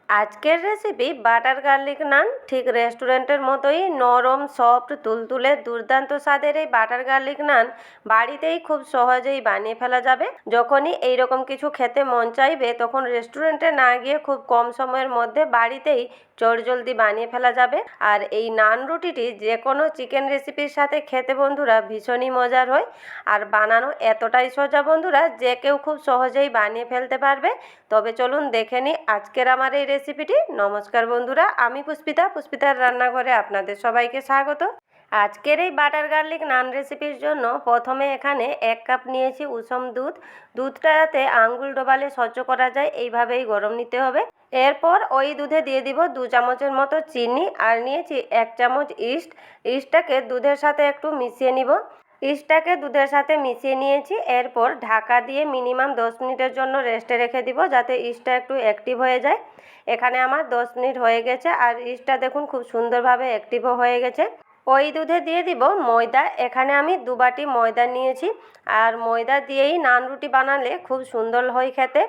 আজকের recipe butter garlic নান। ঠিক রেস্টুরেন্টের মতোই নরম, সফট, তুলতুলে দুর্দান্ত স্বাদের এই বাটার গার্লিক নান বাড়িতেই খুব সহজেই বানিয়ে ফেলা যাবে। যখনই এইরকম কিছু খেতে মন চাইবে তখন রেস্টুরেন্টে না গিয়ে খুব কম সময়ের মধ্যে বাড়িতেই চটজলদি বানিয়ে ফেলা যাবে। আর এই নান রুটিটি যে কোনো চিকেন রেসিপির সাথে খেতে বন্ধুরা ভীষণই মজার হয়। আর বানানো এতটাই সোজা বন্ধুরা, যে কেউ খুব সহজেই বানিয়ে ফেলতে পারবে। তবে চলুন দেখে নিই আজকের আমার এই রেসিপিটি। নমস্কার বন্ধুরা, আমি পুষ্পিতার রান্নাঘরে আপনাদের সবাইকে স্বাগত। আজকের এই বাটার গার্লিক নান রেসিপির জন্য প্রথমে এখানে 1 কাপ নিয়েছি উষম দুধ। দুধটা যাতে আঙ্গুল ডোবালে স্বচ্ছ করা যায় এইভাবেই গরম নিতে হবে। এরপর ওই দুধে দিয়ে দিব 2 চামচের মতো চিনি, আর নিয়েছি 1 চামচ ইস্ট। ইস্টটাকে দুধের সাথে একটু মিশিয়ে নিব। ইস্টটাকে দুধের সাথে মিশিয়ে নিয়েছি। এরপর ঢাকা দিয়ে মিনিমাম 10 মিনিটের জন্য রেস্টে রেখে দিব, যাতে ইস্টটা একটু অ্যাক্টিভ হয়ে যায়। এখানে আমার 10 মিনিট হয়ে গেছে আর ইস্টটা দেখুন খুব সুন্দরভাবে অ্যাক্টিভও হয়ে গেছে। ওই দুধে দিয়ে দিব ময়দা। এখানে আমি 2 বাটি ময়দা নিয়েছি। আর ময়দা দিয়েই নান রুটি বানালে খুব সুন্দর হয় খেতে।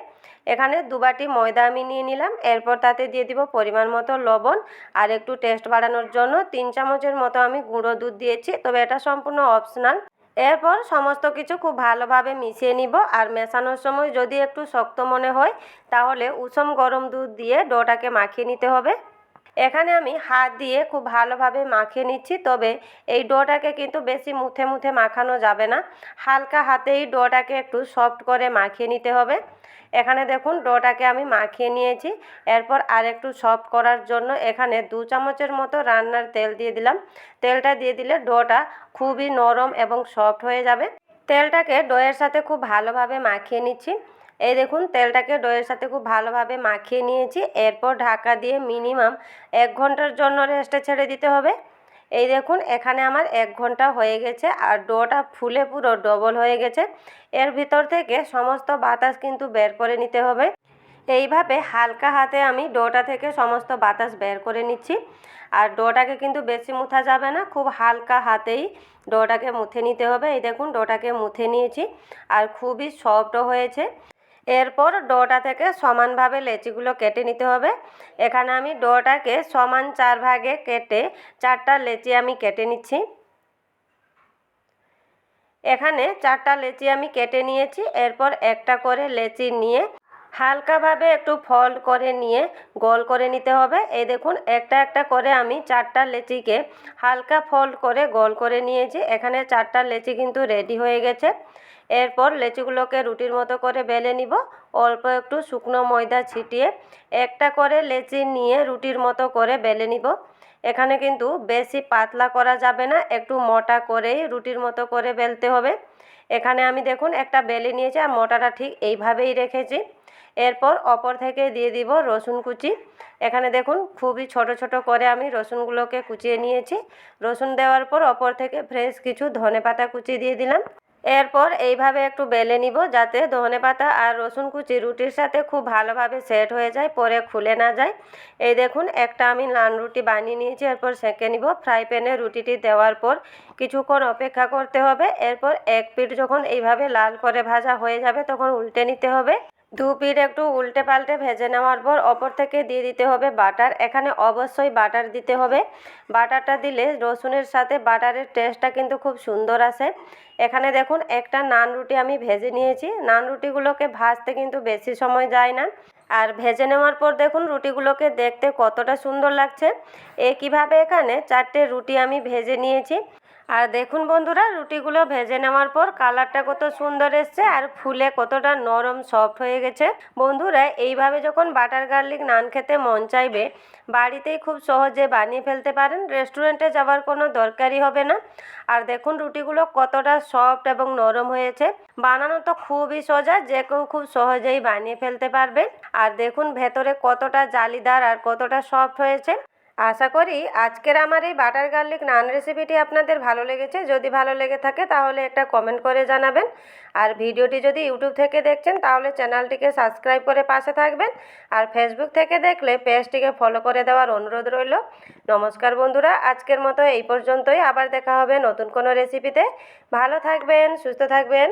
এখানে 2 বাটি ময়দা আমি নিয়ে নিলাম। এরপর তাতে দিয়ে দিব পরিমাণ মতো লবণ, আর একটু টেস্ট বাড়ানোর জন্য 3 চামচের মতো আমি গুঁড়ো দুধ দিয়েছি, তবে এটা সম্পূর্ণ অপশনাল। এরপর সমস্ত কিছু খুব ভালোভাবে মিশিয়ে নিব। আর মেশানোর সময় যদি একটু শক্ত মনে হয় তাহলে উষম গরম দুধ দিয়ে ডোটাকে মাখিয়ে নিতে হবে। এখানে আমি হাত দিয়ে খুব ভালোভাবে মাখিয়ে নিচ্ছি, তবে এই ডোটাকে কিন্তু বেশি মুথে মুথে মাখানো যাবে না। হালকা হাতেই ডোটাকে একটু সফট করে মাখিয়ে নিতে হবে। এখানে দেখুন ডোটাকে আমি মাখিয়ে নিয়েছি। এরপর আর একটু সফট করার জন্য এখানে 2 চামচের মতো রান্নার তেল দিয়ে দিলাম। তেলটা দিয়ে দিলে ডোটা খুবই নরম এবং সফট হয়ে যাবে। তেলটাকে ডোয়ের সাথে খুব ভালোভাবে মাখিয়ে নিচ্ছি। এই দেখুন তেলটাকে ডোয়ের সাথে খুব ভালোভাবে মাখিয়ে নিয়েছি। এরপর ঢাকা দিয়ে মিনিমাম 1 ঘন্টার জন্য রেস্টে ছেড়ে দিতে হবে। এই দেখুন এখানে আমার 1 ঘন্টা হয়ে গেছে আর ডোটা ফুলে পুরো ডবল হয়ে গেছে। এর ভিতর থেকে সমস্ত বাতাস কিন্তু বের করে নিতে হবে। এইভাবে হালকা হাতে আমি ডোটা থেকে সমস্ত বাতাস বের করে নিচ্ছি। আর ডোটাকে কিন্তু বেশি মুথা যাবে না, খুব হালকা হাতেই ডোটাকে মুথে নিতে হবে। এই দেখুন ডোটাকে মুথে নিয়েছি আর খুবই সফটও হয়েছে। এরপর ডোটা থেকে সমানভাবে লেচিগুলো কেটে নিতে হবে। এখানে আমি ডোটাকে সমান 4 ভাগে কেটে 4টা লেচি আমি কেটে নিচ্ছি। এখানে 4টা লেচি আমি কেটে নিয়েছি। এরপর একটা করে লেচি নিয়ে হালকাভাবে একটু ফোল্ড করে নিয়ে গোল করে নিতে হবে। এই দেখুন একটা একটা করে আমি 4টা লেচিকে হালকা ফোল্ড করে গোল করে নিয়েছি। এখানে 4টা লেচি কিন্তু রেডি হয়ে গেছে। এরপর লেচিগুলোকে রুটির মতো করে বেলে নিব। অল্প একটু শুকনো ময়দা ছিটিয়ে একটা করে লেচি নিয়ে রুটির মতো করে বেলে নিব। এখানে কিন্তু বেশি পাতলা করা যাবে না, একটু মোটা করেই রুটির মতো করে বেলতে হবে। এখানে আমি দেখুন একটা বেলে নিয়েছি আর মোটাটা ঠিক এইভাবেই রেখেছি। এরপর অপর থেকে দিয়ে দিব রসুন কুচি। এখানে দেখুন খুবই ছোট ছোট করে আমি রসুনগুলোকে কুচিয়ে নিয়েছি। রসুন দেওয়ার পর অপর থেকে ফ্রেশ কিছু ধনেপাতা কুচি দিয়ে দিলাম। এরপর এইভাবে একটু বেলে নিব, যাতে ধনেপাতা আর রসুন কুচি রুটির সাথে খুব ভালোভাবে সেট হয়ে যায়, পরে খুলে না যায়। এই দেখুন একটা আমি নান রুটি বানিয়ে নিয়েছি। এরপর সেঁকে নিব। ফ্রাই প্যানে রুটিটি দেওয়ার পর কিছুক্ষণ অপেক্ষা করতে হবে। এরপর এক পিঠ যখন এইভাবে লাল করে ভাজা হয়ে যাবে তখন উল্টে নিতে হবে। 2 পিঠ একটু উল্টে পাল্টে ভেজে নেওয়ার পর অপর থেকে দিয়ে দিতে হবে বাটার। এখানে অবশ্যই বাটার দিতে হবে। বাটারটা দিলে রসুনের সাথে বাটারের টেস্টটা কিন্তু খুব সুন্দর আসে। এখানে দেখুন একটা নান রুটি আমি ভেজে নিয়েছি। নান রুটিগুলোকে ভাজতে কিন্তু বেশি সময় যায় না। আর ভেজে নেওয়ার পর দেখুন রুটিগুলোকে দেখতে কতটা সুন্দর লাগছে। একইভাবে এখানে 4টে রুটি আমি ভেজে নিয়েছি। আর দেখুন বন্ধুরা রুটিগুলো ভেজে নেওয়ার পর কালারটা কত সুন্দর এসছে আর ফুলে কতটা নরম সফট হয়ে গেছে। বন্ধুরা এইভাবে যখন বাটার গার্লিক নান খেতে মন চাইবে বাড়িতেই খুব সহজে বানিয়ে ফেলতে পারেন, রেস্টুরেন্টে যাওয়ার কোনো দরকারই হবে না। আর দেখুন রুটিগুলো কতটা সফট এবং নরম হয়েছে। বানানো তো খুবই সোজা, যে কেউ খুব সহজেই বানিয়ে ফেলতে পারবে। আর দেখুন ভেতরে কতটা জালিদার আর কতটা সফট হয়েছে। আশা করি আজকের আমার এই বাটার গার্লিক নান রেসিপিটি আপনাদের ভালো লেগেছে। যদি ভালো লেগে থাকে তাহলে একটা কমেন্ট করে জানাবেন। আর ভিডিওটি যদি ইউটিউব থেকে দেখছেন তাহলে চ্যানেলটিকে সাবস্ক্রাইব করে পাশে থাকবেন। আর ফেসবুক থেকে দেখলে পেজটিকে ফলো করে দেওয়ার অনুরোধ রইল। নমস্কার বন্ধুরা, আজকের মতো এই পর্যন্তই। আবার দেখা হবে নতুন কোনো রেসিপিতে। ভালো থাকবেন, সুস্থ থাকবেন।